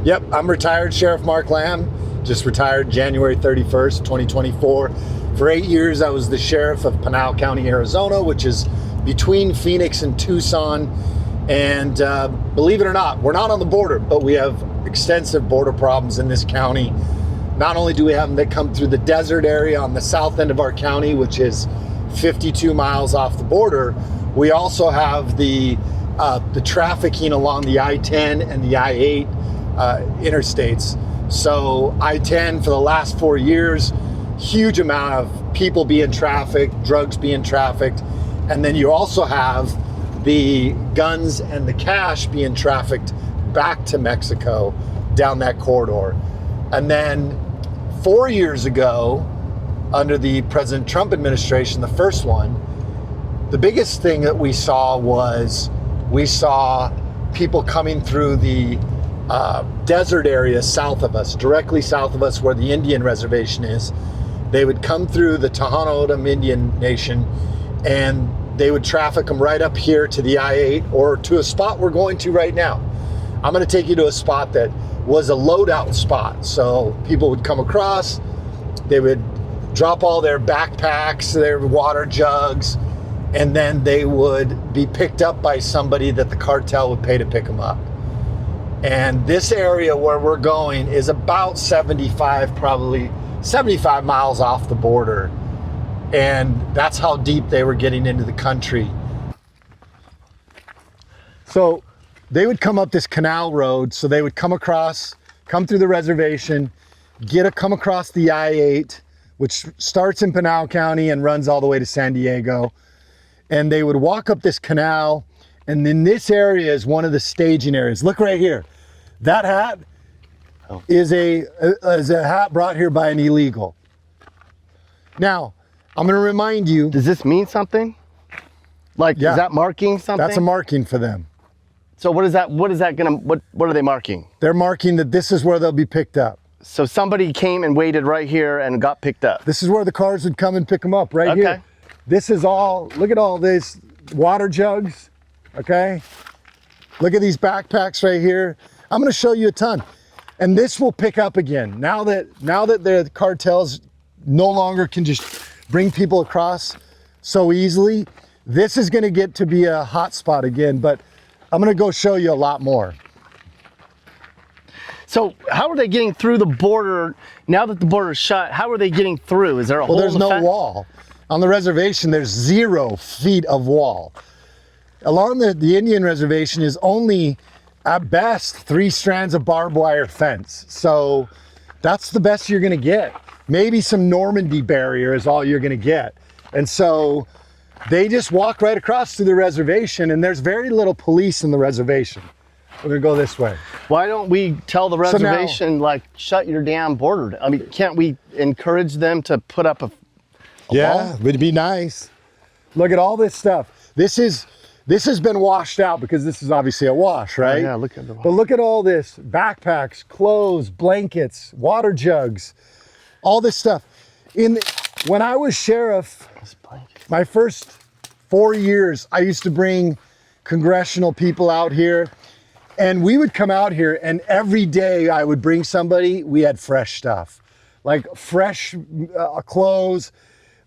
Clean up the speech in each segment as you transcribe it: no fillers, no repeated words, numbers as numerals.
Yep, I'm retired Sheriff Mark Lamb. Just retired January 31st, 2024. For 8 years, I was the sheriff of Pinal County, Arizona, which is between Phoenix and Tucson. And believe it or not, we're not on the border, but we have extensive border problems in this county. Not only do we have them that come through the desert area on the south end of our county, which is 52 miles off the border, we also have the trafficking along the I-10 and the I-8 interstates. So I-10 for the last 4 years, huge amount of people being trafficked, drugs being trafficked, and then you also have the guns and the cash being trafficked back to Mexico down that corridor. And then 4 years ago, under the President Trump administration, the first one, the biggest thing that we saw was people coming through the desert area south of us, directly south of us where the Indian reservation is. They would come through the Tohono O'odham Indian Nation and they would traffic them right up here to the I-8 or to a spot we're going to right now. I'm going to take you to a spot that was a loadout spot. So people would come across, they would drop all their backpacks, their water jugs, and then they would be picked up by somebody that the cartel would pay to pick them up. And this area where we're going is about probably 75 miles off the border. And that's how deep they were getting into the country. So they would come up this canal road. So they would come through the reservation, come across the I-8, which starts in Pinal County and runs all the way to San Diego. And they would walk up this canal. And then this area is one of the staging areas. Look right here. That hat is a hat brought here by an illegal. Now, I'm going to remind you. Does this mean something? Like, yeah. Is that marking something? That's a marking for them. So what are they marking? They're marking that this is where they'll be picked up. So somebody came and waited right here and got picked up. This is where the cars would come and pick them up, right here. This is all, look at all this water jugs, okay? Look at these backpacks right here. I'm gonna show you a ton. And this will pick up again. Now that the cartels no longer can just bring people across so easily, this is gonna get to be a hot spot again, but I'm gonna go show you a lot more. So how are they getting through the border, now that the border is shut, how are they getting through? Is there a hole in the fence? There's no wall. On the reservation, there's 0 feet of wall. Along the Indian reservation is only, at best, 3 strands of barbed wire fence. So that's the best you're gonna get. Maybe some Normandy barrier is all you're gonna get. And so they just walk right across to the reservation and there's very little police in the reservation. We're gonna go this way. Why don't we tell the reservation, like, shut your damn border? I mean, can't we encourage them to put up a wall? It'd be nice. Look at all this stuff. This has been washed out because this is obviously a wash, right? Oh, yeah, look at the wash. But look at all this, backpacks, clothes, blankets, water jugs, all this stuff. When I was sheriff, my first 4 years, I used to bring congressional people out here and we would come out here and every day I would bring somebody, we had fresh stuff, like fresh clothes.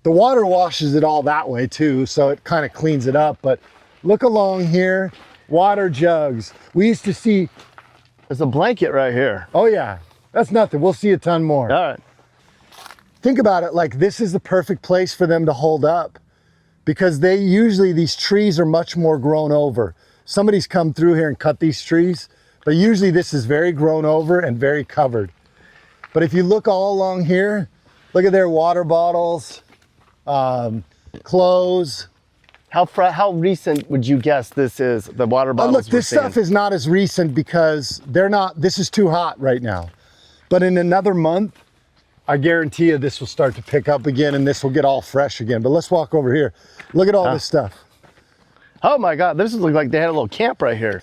The water washes it all that way too, so it kind of cleans it up. But look along here, water jugs. We used to see. There's a blanket right here. Oh yeah, that's nothing. We'll see a ton more. All right. Think about it, like this is the perfect place for them to hold up because these trees are much more grown over. Somebody's come through here and cut these trees, but usually this is very grown over and very covered. But if you look all along here, look at their water bottles, clothes. How recent would you guess this is, the water bottles? Look, this stuff is not as recent because this is too hot right now. But in another month, I guarantee you this will start to pick up again and this will get all fresh again. But let's walk over here. Look at all this stuff. Oh my God, this looks like they had a little camp right here.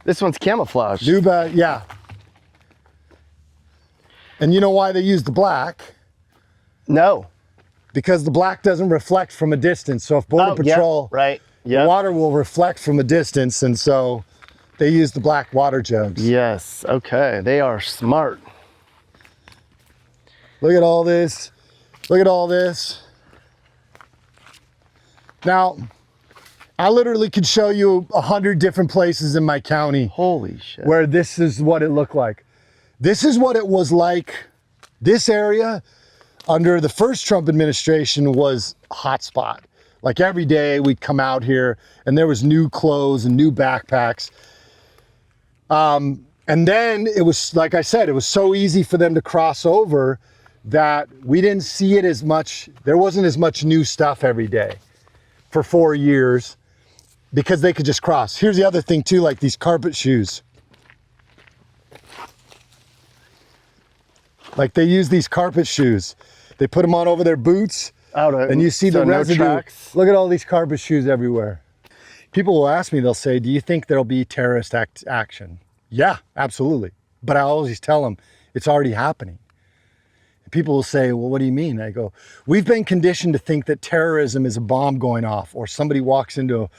This one's camouflage. Yeah. And you know why they use the black? No. Because the black doesn't reflect from a distance. So if Border Patrol, right. the water will reflect from a distance. And so They use the black water jugs. Yes, okay, they are smart. Look at all this. Look at all this. Now, I literally could show you 100 different places in my county. Holy shit. Where this is what it looked like. This is what it was like. This area under the first Trump administration was a hot spot. Like every day we'd come out here and there was new clothes and new backpacks. And then it was, like I said, it was so easy for them to cross over that we didn't see it as much. There wasn't as much new stuff every day for 4 years because they could just cross. Here's the other thing too, like these carpet shoes. Like they use these carpet shoes. They put them on over their boots and you see the residue. Look at all these carpet shoes everywhere. People will ask me, they'll say, do you think there'll be terrorist action? Yeah, absolutely. But I always tell them it's already happening. People will say, well, what do you mean? I go, we've been conditioned to think that terrorism is a bomb going off or somebody walks into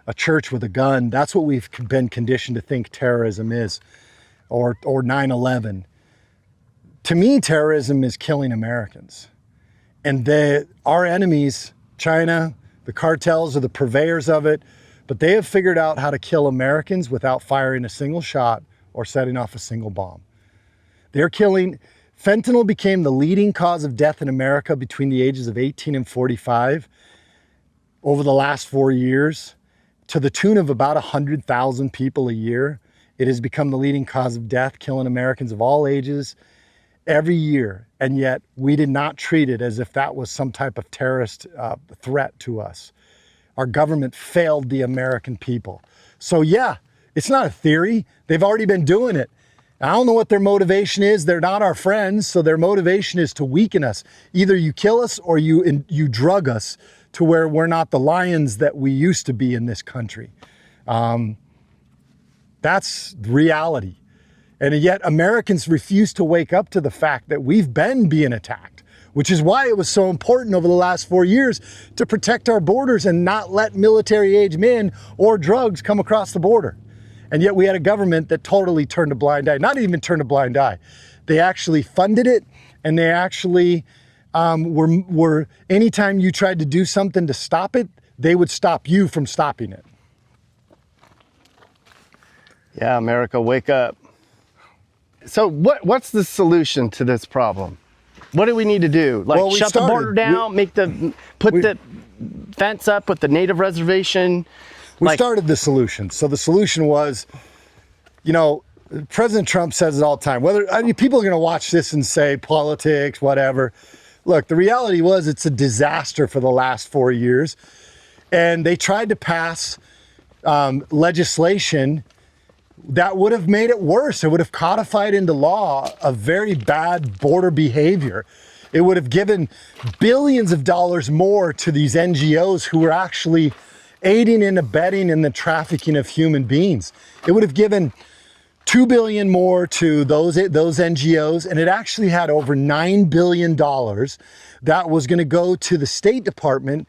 a church with a gun. That's what we've been conditioned to think terrorism is, or 9/11. To me, terrorism is killing Americans. And our enemies, China, the cartels are the purveyors of it, but they have figured out how to kill Americans without firing a single shot or setting off a single bomb. They're killing. Fentanyl became the leading cause of death in America between the ages of 18 and 45 over the last 4 years, to the tune of about 100,000 people a year. It has become the leading cause of death, killing Americans of all ages every year. And yet we did not treat it as if that was some type of terrorist threat to us. Our government failed the American people. So yeah, it's not a theory. They've already been doing it. I don't know what their motivation is. They're not our friends, so their motivation is to weaken us. Either you kill us or you drug us to where we're not the lions that we used to be in this country. That's reality. And yet Americans refuse to wake up to the fact that we've been being attacked, which is why it was so important over the last 4 years to protect our borders and not let military-age men or drugs come across the border. And yet we had a government that totally turned a blind eye. Not even turned a blind eye. They actually funded it, and they actually were anytime you tried to do something to stop it, they would stop you from stopping it. Yeah, America, wake up. So what's the solution to this problem? What do we need to do? Like, well, shut the border down, put the fence up with the native reservation? We started the solution. So the solution was, you know, President Trump says it all the time. People are going to watch this and say politics, whatever. Look, the reality was it's a disaster for the last 4 years. And they tried to pass legislation that would have made it worse. It would have codified into law a very bad border behavior. It would have given billions of dollars more to these NGOs who were actually aiding and abetting in the trafficking of human beings. It would have given $2 billion more to those NGOs, and it actually had over $9 billion that was going to go to the State Department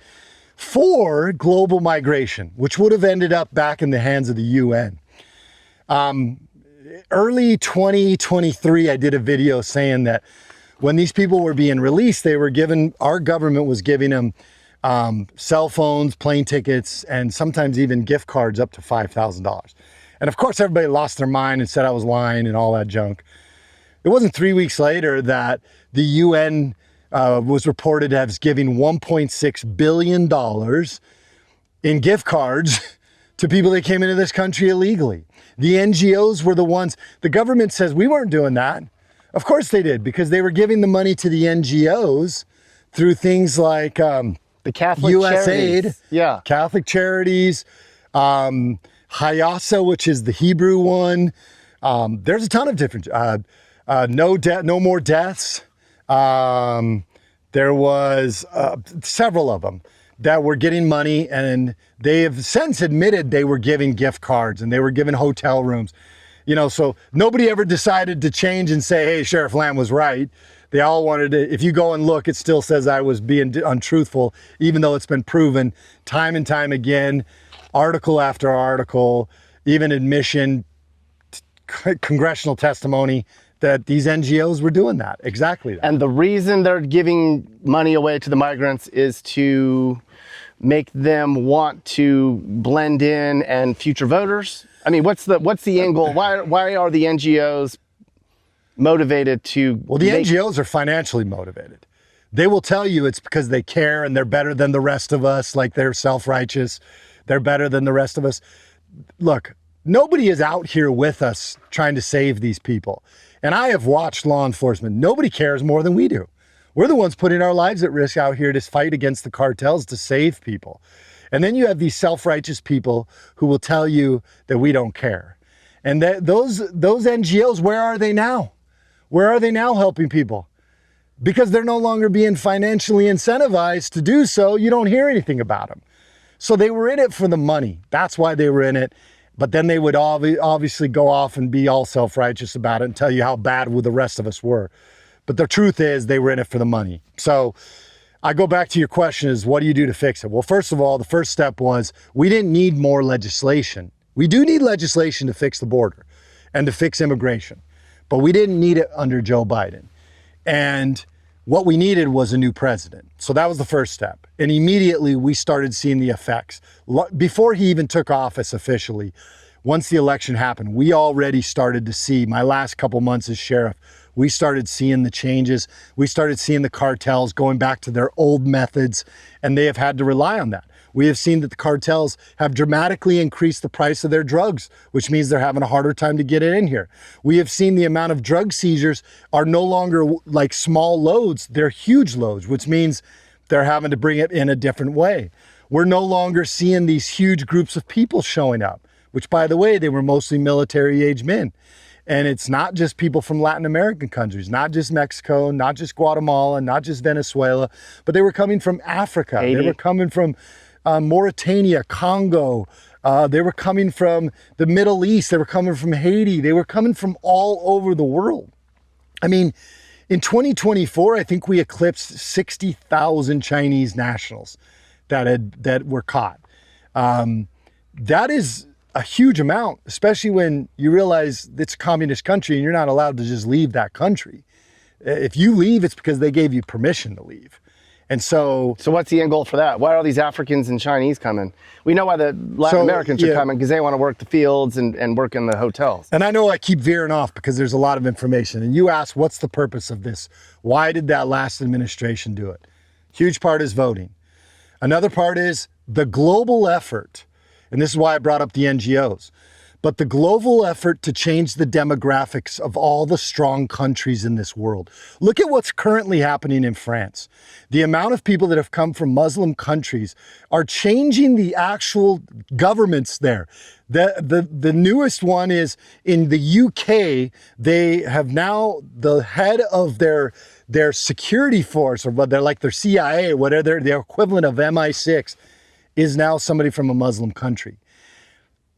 for global migration, which would have ended up back in the hands of the UN. Early 2023, I did a video saying that when these people were being released, our government was giving them cell phones, plane tickets, and sometimes even gift cards up to $5,000. And of course, everybody lost their mind and said I was lying and all that junk. It wasn't 3 weeks later that the UN was reported as giving $1.6 billion in gift cards to people that came into this country illegally. The NGOs were the ones, the government says we weren't doing that. Of course they did, because they were giving the money to the NGOs through things like the Catholic USAID, yeah, Catholic charities, Hayasa, which is the Hebrew one. There's a ton of different, no more deaths. There was several of them that were getting money, and they have since admitted they were giving gift cards and they were giving hotel rooms. You know, so nobody ever decided to change and say, hey, Sheriff Lamb was right. They all wanted to, if you go and look, it still says I was being untruthful, even though it's been proven time and time again, article after article. even admission, congressional testimony that these NGOs were doing that, exactly that. And the reason they're giving money away to the migrants is to make them want to blend in and future voters? I mean, what's the end goal? Why are the NGOs motivated to? Well, the NGOs are financially motivated. They will tell you it's because they care and they're better than the rest of us, like they're self-righteous. They're better than the rest of us. Look, nobody is out here with us trying to save these people. And I have watched law enforcement. Nobody cares more than we do. We're the ones putting our lives at risk out here to fight against the cartels to save people. And then you have these self-righteous people who will tell you that we don't care. And those NGOs, where are they now? Where are they now helping people? Because they're no longer being financially incentivized to do so, you don't hear anything about them. So they were in it for the money. That's why they were in it. But then they would obviously go off and be all self-righteous about it and tell you how bad the rest of us were. But the truth is they were in it for the money. So I go back to your question is, what do you do to fix it? Well, first of all, the first step was we didn't need more legislation. We do need legislation to fix the border and to fix immigration, but we didn't need it under Joe Biden. And what we needed was a new president. So that was the first step. And immediately we started seeing the effects. Before he even took office officially, once the election happened, we already started to see, my last couple months as sheriff, we started seeing the changes. We started seeing the cartels going back to their old methods, and they have had to rely on that. We have seen that the cartels have dramatically increased the price of their drugs, which means they're having a harder time to get it in here. We have seen the amount of drug seizures are no longer like small loads, they're huge loads, which means they're having to bring it in a different way. We're no longer seeing these huge groups of people showing up, which, by the way, they were mostly military-age men. And it's not just people from Latin American countries, not just Mexico, not just Guatemala, not just Venezuela, but they were coming from Africa. Haiti. They were coming from Mauritania, Congo. They were coming from the Middle East. They were coming from Haiti. They were coming from all over the world. I mean, in 2024, I think we eclipsed 60,000 Chinese nationals that were caught. That is a huge amount, especially when you realize it's a communist country and you're not allowed to just leave that country. If you leave, it's because they gave you permission to leave. And so what's the end goal for that? Why are all these Africans and Chinese coming? We know why the Latin Americans are coming, because they want to work the fields and work in the hotels. And I know I keep veering off because there's a lot of information. And you ask, what's the purpose of this? Why did that last administration do it? Huge part is voting. Another part is the global effort. And this is why I brought up the NGOs. But the global effort to change the demographics of all the strong countries in this world. Look at what's currently happening in France. The amount of people that have come from Muslim countries are changing the actual governments there. The newest one is in the UK. They have now the head of their security force, or they're like their CIA, whatever their equivalent of MI6, is now somebody from a Muslim country.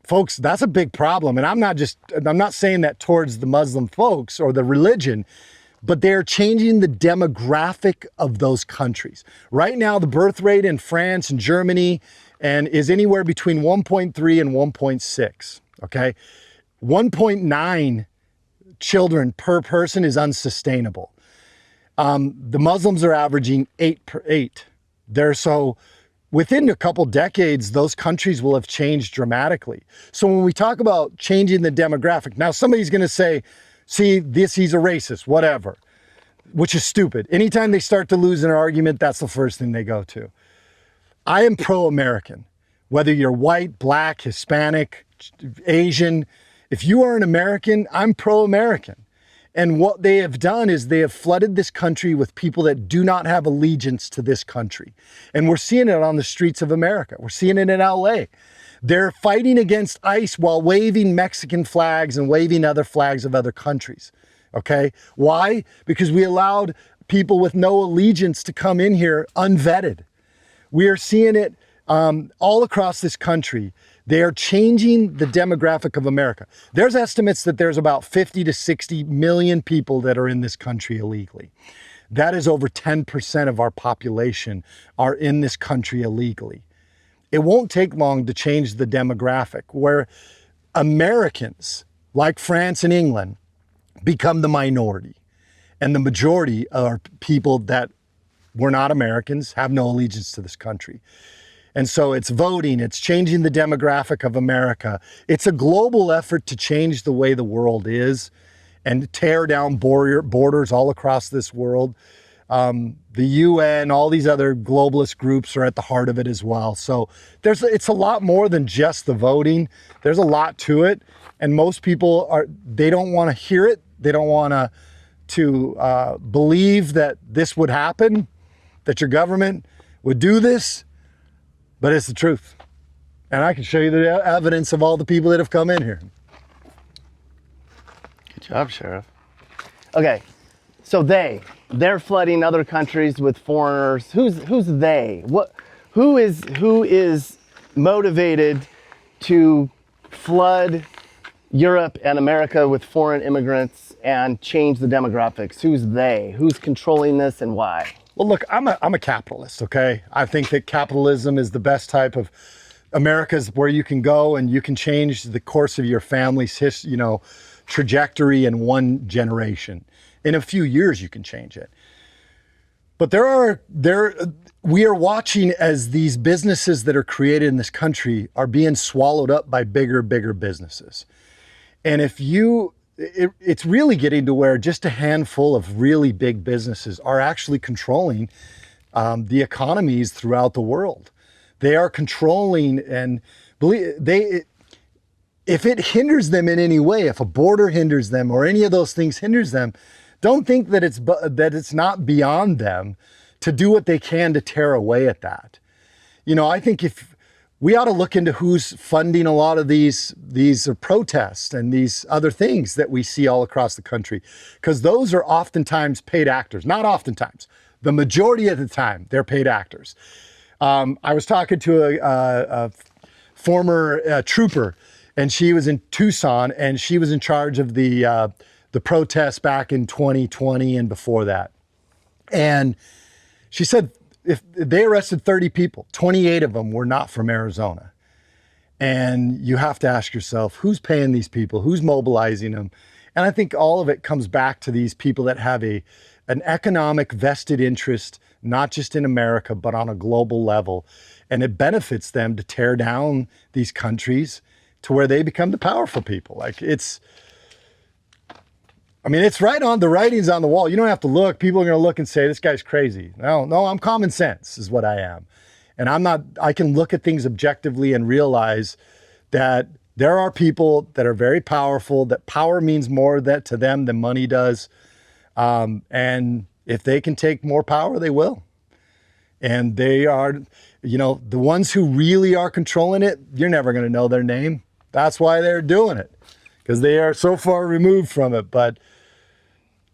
Folks, that's a big problem. And I'm not saying that towards the Muslim folks or the religion, but they're changing the demographic of those countries. Right now, the birth rate in France and Germany is anywhere between 1.3 and 1.6, okay? 1.9 children per person is unsustainable. The Muslims are averaging 8 per 8. Within a couple decades, those countries will have changed dramatically. So when we talk about changing the demographic, now somebody's going to say, see, he's a racist, whatever, which is stupid. Anytime they start to lose an argument, that's the first thing they go to. I am pro-American. Whether you're white, black, Hispanic, Asian, if you are an American, I'm pro-American. And what they have done is they have flooded this country with people that do not have allegiance to this country. And we're seeing it on the streets of America. We're seeing it in LA. They're fighting against ICE while waving Mexican flags and waving other flags of other countries. Okay? Why? Because we allowed people with no allegiance to come in here unvetted. We are seeing it all across this country. They are changing the demographic of America. There's estimates that there's about 50 to 60 million people that are in this country illegally. That is over 10% of our population are in this country illegally. It won't take long to change the demographic, where Americans, like France and England, become the minority. And the majority are people that were not Americans, have no allegiance to this country. And so it's voting, it's changing the demographic of America. It's a global effort to change the way the world is and tear down borders all across this world. The UN, all these other globalist groups are at the heart of it as well. So it's a lot more than just the voting. There's a lot to it. And most people they don't want to hear it. They don't want to believe that this would happen, that your government would do this, but it's the truth. And I can show you the evidence of all the people that have come in here. Good job, Sheriff. Okay, so they're flooding other countries with foreigners. Who's they? Who is motivated to flood Europe and America with foreign immigrants and change the demographics? Who's they? Who's controlling this and why? Well, look, I'm a capitalist, okay? I think that capitalism is the best type of America's where you can go and you can change the course of your family's trajectory in one generation. In a few years, you can change it. But we are watching as these businesses that are created in this country are being swallowed up by bigger businesses. And it's really getting to where just a handful of really big businesses are actually controlling the economies throughout the world. They are controlling, and if it hinders them in any way, if a border hinders them or any of those things hinders them, don't think that it's not beyond them to do what they can to tear away at that. I think if we ought to look into who's funding a lot of these protests and these other things that we see all across the country, because those are oftentimes paid actors. Not oftentimes, the majority of the time, they're paid actors. I was talking to a former trooper, and she was in Tucson, and she was in charge of the protests back in 2020 and before that. And she said, if they arrested 30 people, 28 of them were not from Arizona. And you have to ask yourself, who's paying these people? Who's mobilizing them? And I think all of it comes back to these people that have an economic vested interest, not just in America, but on a global level. And it benefits them to tear down these countries to where they become the powerful people. It's right on, the writing's on the wall. You don't have to look. People are going to look and say, this guy's crazy. No, I'm common sense is what I am. And I can look at things objectively and realize that there are people that are very powerful, that power means more to them than money does. And if they can take more power, they will. And they are, the ones who really are controlling it, you're never going to know their name. That's why they're doing it, because they are so far removed from it. But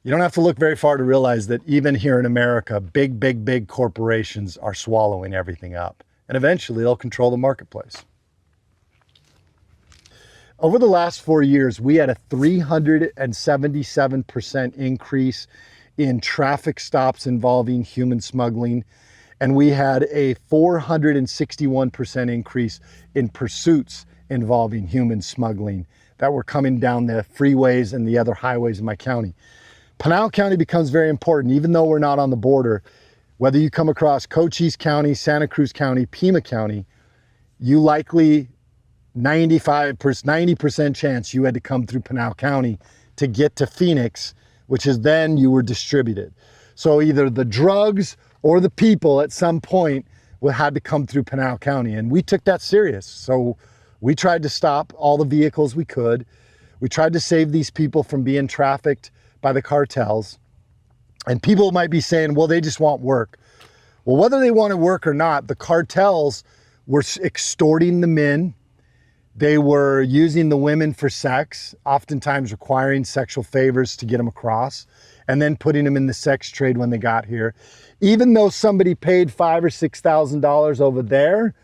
you don't have to look very far to realize that even here in America, big corporations are swallowing everything up. And eventually they'll control the marketplace. Over the last 4 years, we had a 377% increase in traffic stops involving human smuggling. And we had a 461% increase in pursuits involving human smuggling that were coming down the freeways and the other highways in my county. Pinal County becomes very important, even though we're not on the border. Whether you come across Cochise County, Santa Cruz County, Pima County, you likely 90% chance you had to come through Pinal County to get to Phoenix, which is then you were distributed. So either the drugs or the people at some point had to come through Pinal County, and we took that serious. So we tried to stop all the vehicles we could. We tried to save these people from being trafficked by the cartels. And people might be saying, well, they just want work. Well, whether they want to work or not, the cartels were extorting the men. They were using the women for sex, oftentimes requiring sexual favors to get them across, and then putting them in the sex trade when they got here. Even though somebody paid $5,000 or $6,000 over there,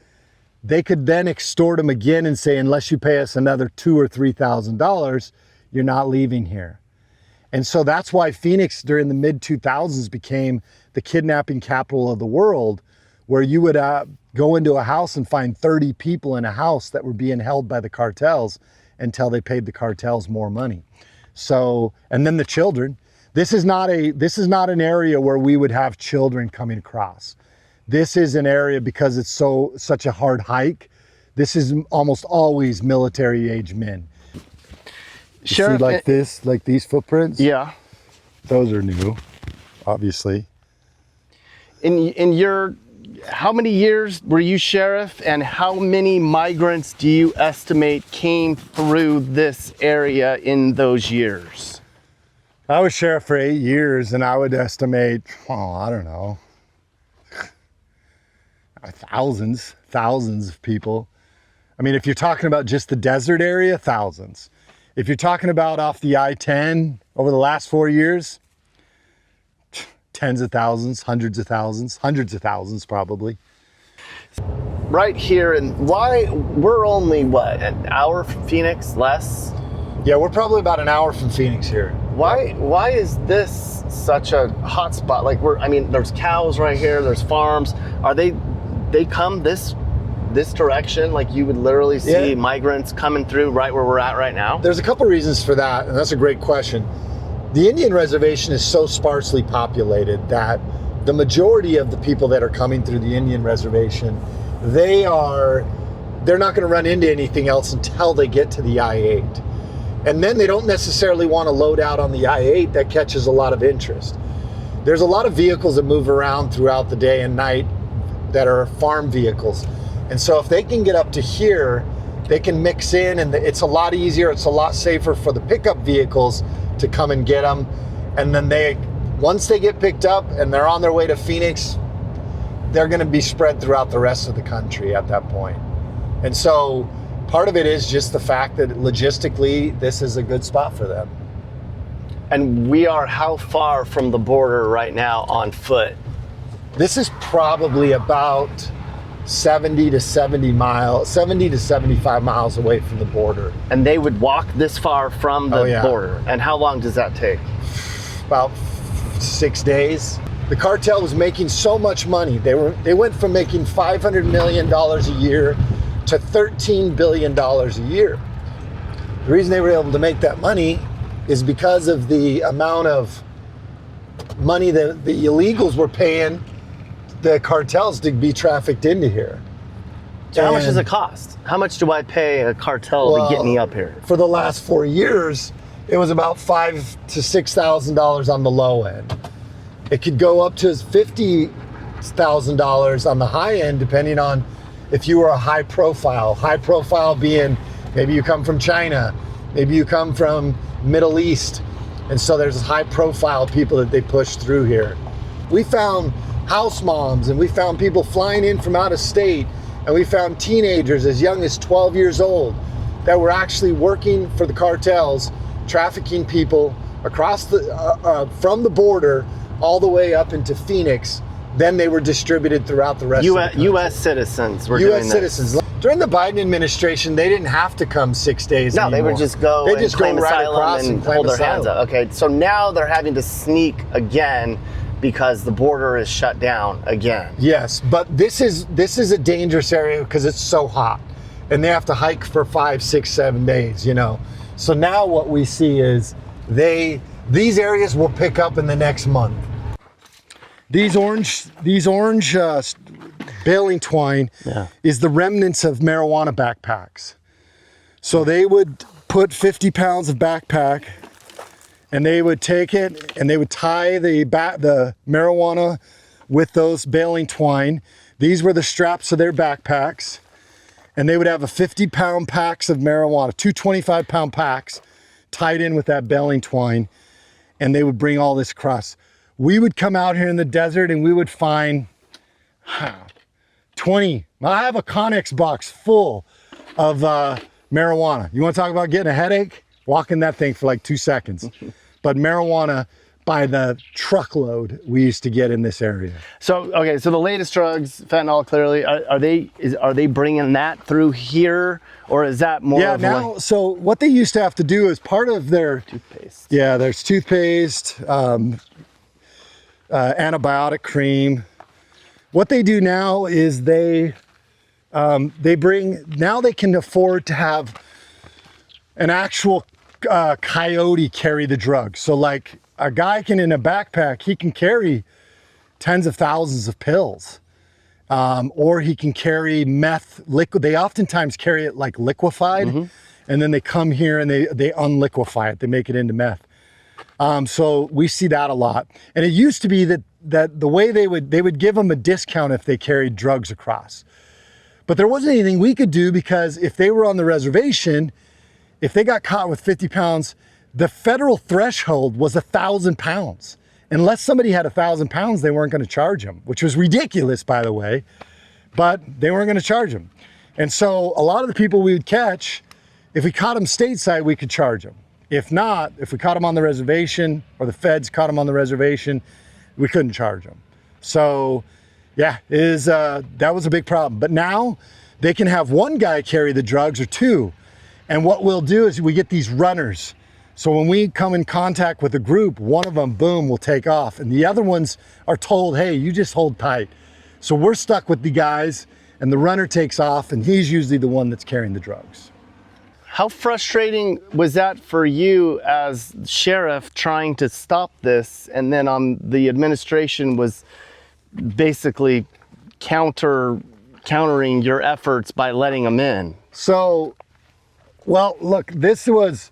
they could then extort them again and say, unless you pay us another $2,000 or $3,000, you're not leaving here. And so that's why Phoenix during the mid-2000s became the kidnapping capital of the world, where you would go into a house and find 30 people in a house that were being held by the cartels until they paid the cartels more money. So, and then the children, this is not an area where we would have children coming across. This is an area, because it's such a hard hike, this is almost always military age men. Sheriff, see like this, like these footprints? Yeah. Those are new, obviously. In your, how many years were you sheriff, and how many migrants do you estimate came through this area in those years? I was sheriff for 8 years, and I would estimate, I don't know, thousands of people. I mean, if you're talking about just the desert area, thousands. If you're talking about off the I-10 over the last 4 years, tens of thousands, hundreds of thousands probably. Right here, and why we're only what, an hour from Phoenix, less? Yeah, we're probably about an hour from Phoenix here. Why is this such a hot spot? Like there's cows right here, there's farms. Are they come this direction? Like you would literally see migrants coming through right where we're at right now? There's a couple reasons for that, and that's a great question. The Indian reservation is so sparsely populated that the majority of the people that are coming through the Indian reservation, they're not going to run into anything else until they get to the I-8. And then they don't necessarily want to load out on the I-8. That catches a lot of interest. There's a lot of vehicles that move around throughout the day and night that are farm vehicles. And so if they can get up to here, they can mix in, and it's a lot easier, it's a lot safer for the pickup vehicles to come and get them. And then once they get picked up and they're on their way to Phoenix, they're going to be spread throughout the rest of the country at that point. And so part of it is just the fact that logistically, this is a good spot for them. And we are how far from the border right now on foot? This is probably about 70 to 75 miles away from the border. And they would walk this far from the border. And how long does that take? About 6 days. The cartel was making so much money. They went from making $500 million a year to $13 billion a year. The reason they were able to make that money is because of the amount of money that the illegals were paying the cartels to be trafficked into here. So how much does it cost? How much do I pay a cartel to get me up here? For the last 4 years, it was about $5,000 to $6,000 on the low end. It could go up to $50,000 on the high end, depending on if you were a high profile. High profile being maybe you come from China, maybe you come from Middle East, and so there's high profile people that they push through here. We found house moms, and we found people flying in from out of state, and we found teenagers as young as 12 years old that were actually working for the cartels, trafficking people across from the border all the way up into Phoenix. Then they were distributed throughout the rest of the country. U.S. citizens were doing this. U.S. citizens. During the Biden administration, they didn't have to come 6 days anymore. No, they would just go and claim asylum and hold their hands up. Okay, so now they're having to sneak again because the border is shut down again. Yes, but this is a dangerous area because it's so hot, and they have to hike for 5, 6, 7 days. So now what we see is these areas will pick up in the next month. These orange baling twine is the remnants of marijuana backpacks. So they would put 50 pounds of backpack, and they would take it and they would tie the marijuana with those baling twine. These were the straps of their backpacks, and they would have a 50-pound packs of marijuana, 2 25-pound packs tied in with that baling twine, and they would bring all this across. We would come out here in the desert and we would find 20. I have a Connex box full of marijuana. You want to talk about getting a headache? Walk in that thing for like 2 seconds. But marijuana by the truckload we used to get in this area. So the latest drugs, fentanyl, clearly, are they bringing that through here, or is that more? Yeah, now. So what they used to have to do is part of their toothpaste. Yeah, there's toothpaste, antibiotic cream. What they do now is they can afford to have an actual coyote carry the drugs. So like a guy can, in a backpack, he can carry tens of thousands of pills. Or he can carry meth liquid. They oftentimes carry it like liquefied, and then they come here and they unliquefy it. They make it into meth. So we see that a lot. And it used to be that the way they would give them a discount if they carried drugs across. But there wasn't anything we could do, because if they were on the reservation, if they got caught with 50 pounds, the federal threshold was 1,000 pounds. Unless somebody had 1,000 pounds, they weren't going to charge them, which was ridiculous, by the way, but they weren't going to charge them. And so a lot of the people we would catch, if we caught them stateside, we could charge them. If not, if we caught them on the reservation, or the feds caught them on the reservation, we couldn't charge them. So yeah, that was a big problem. But now they can have one guy carry the drugs, or two. And what we'll do is we get these runners. So when we come in contact with a group, one of them, boom, will take off. And the other ones are told, hey, you just hold tight. So we're stuck with the guys, and the runner takes off, and he's usually the one that's carrying the drugs. How frustrating was that for you as sheriff, trying to stop this, and then the administration was basically countering your efforts by letting them in? So, well, look, it was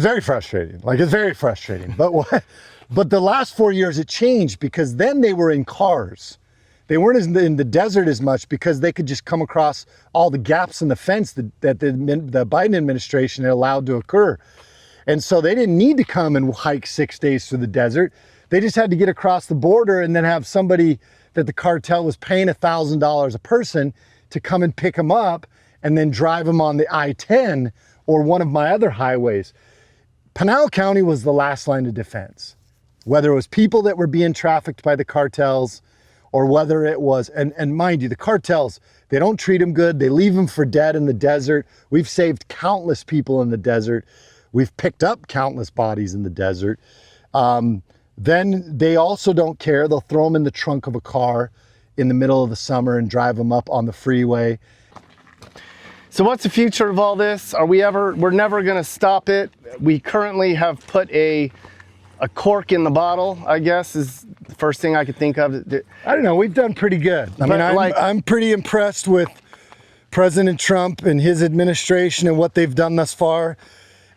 very frustrating. Like, it's very frustrating. But the last 4 years it changed, because then they were in cars. They weren't in the desert as much, because they could just come across all the gaps in the fence that the Biden administration had allowed to occur. And so they didn't need to come and hike 6 days through the desert. They just had to get across the border, and then have somebody that the cartel was paying $1,000 a person to come and pick them up, and then drive them on the I-10 or one of my other highways. Pinal County was the last line of defense. Whether it was people that were being trafficked by the cartels, or whether it was, and mind you, the cartels, they don't treat them good. They leave them for dead in the desert. We've saved countless people in the desert. We've picked up countless bodies in the desert. Then they also don't care. They'll throw them in the trunk of a car in the middle of the summer and drive them up on the freeway. So what's the future of all this? We're never gonna stop it. We currently have put a cork in the bottle, I guess, is the first thing I could think of. I don't know, we've done pretty good. I'm pretty impressed with President Trump and his administration and what they've done thus far.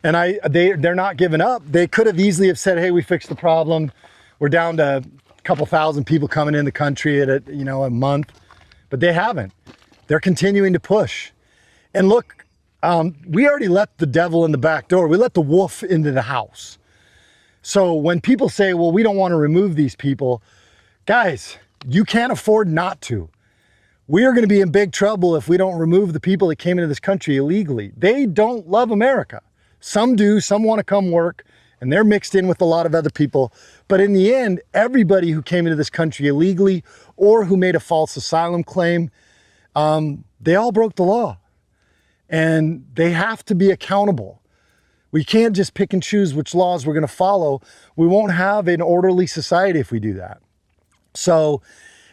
And they're not giving up. They could have easily have said, hey, we fixed the problem. We're down to a couple thousand people coming in the country at a month, but they haven't. They're continuing to push. And look, we already let the devil in the back door. We let the wolf into the house. So when people say, well, we don't want to remove these people, guys, you can't afford not to. We are going to be in big trouble if we don't remove the people that came into this country illegally. They don't love America. Some do, some want to come work, and they're mixed in with a lot of other people. But in the end, everybody who came into this country illegally, or who made a false asylum claim, they all broke the law. And they have to be accountable. We can't just pick and choose which laws we're going to follow. We won't have an orderly society if we do that. So,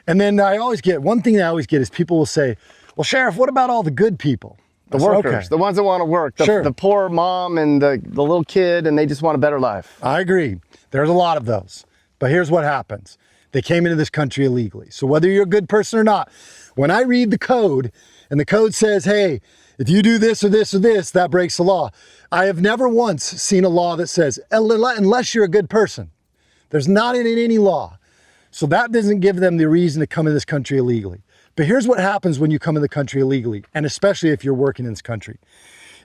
and then one thing I always get is people will say, well, Sheriff, what about all the good people? The workers, okay. The ones that want to work, the poor mom and the little kid, and they just want a better life. I agree. There's a lot of those. But here's what happens. They came into this country illegally. So whether you're a good person or not, when I read the code, and the code says, hey, if you do this or this or this, that breaks the law. I have never once seen a law that says, unless you're a good person. There's not in any law. So that doesn't give them the reason to come in this country illegally. But here's what happens when you come in the country illegally, and especially if you're working in this country.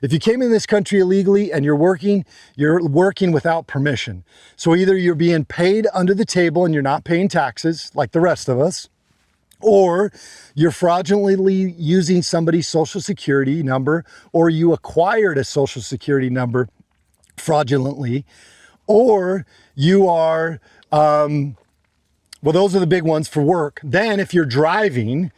If you came in this country illegally and you're working without permission. So either you're being paid under the table and you're not paying taxes like the rest of us, or you're fraudulently using somebody's social security number, or you acquired a social security number fraudulently, or you are, well, those are the big ones for work. Then if you're driving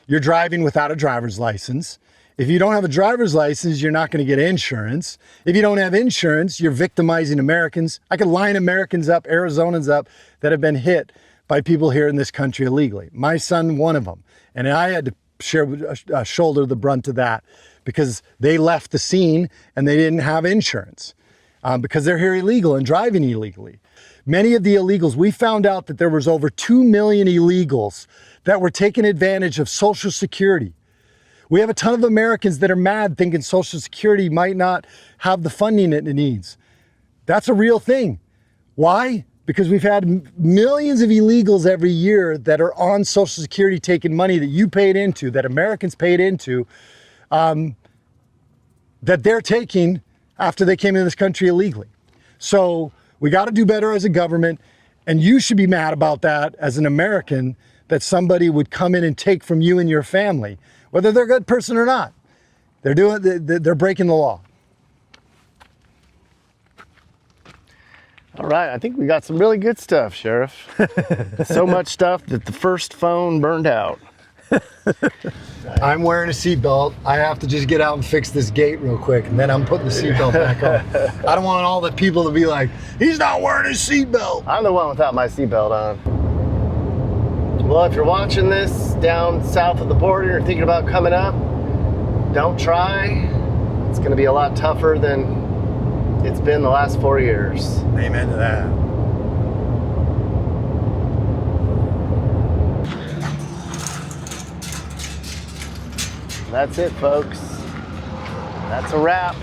without a driver's license. If you don't have a driver's license, you're not going to get insurance. If you don't have insurance, you're victimizing Americans. I could line Americans up, Arizonans up, that have been hit by people here in this country illegally. My son, one of them. And I had to shoulder the brunt of that because they left the scene and they didn't have insurance because they're here illegal and driving illegally. Many of the illegals, we found out that there was over 2 million illegals that were taking advantage of Social Security. We have a ton of Americans that are mad thinking Social Security might not have the funding it needs. That's a real thing. Why? Because we've had millions of illegals every year that are on Social Security taking money that you paid into, that Americans paid into, that they're taking after they came into this country illegally. So we got to do better as a government, and you should be mad about that as an American, that somebody would come in and take from you and your family, whether they're a good person or not. They're breaking the law. All right, I think we got some really good stuff, Sheriff. So much stuff that the first phone burned out. I'm wearing a seatbelt. I have to just get out and fix this gate real quick, and then I'm putting the seatbelt back on. I don't want all the people to be like, he's not wearing his seatbelt. I'm the one without my seatbelt on. Well, if you're watching this down south of the border and thinking about coming up, don't try. It's going to be a lot tougher than it's been the last 4 years. Amen to that. That's it, folks. That's a wrap.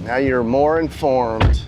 Now you're more informed.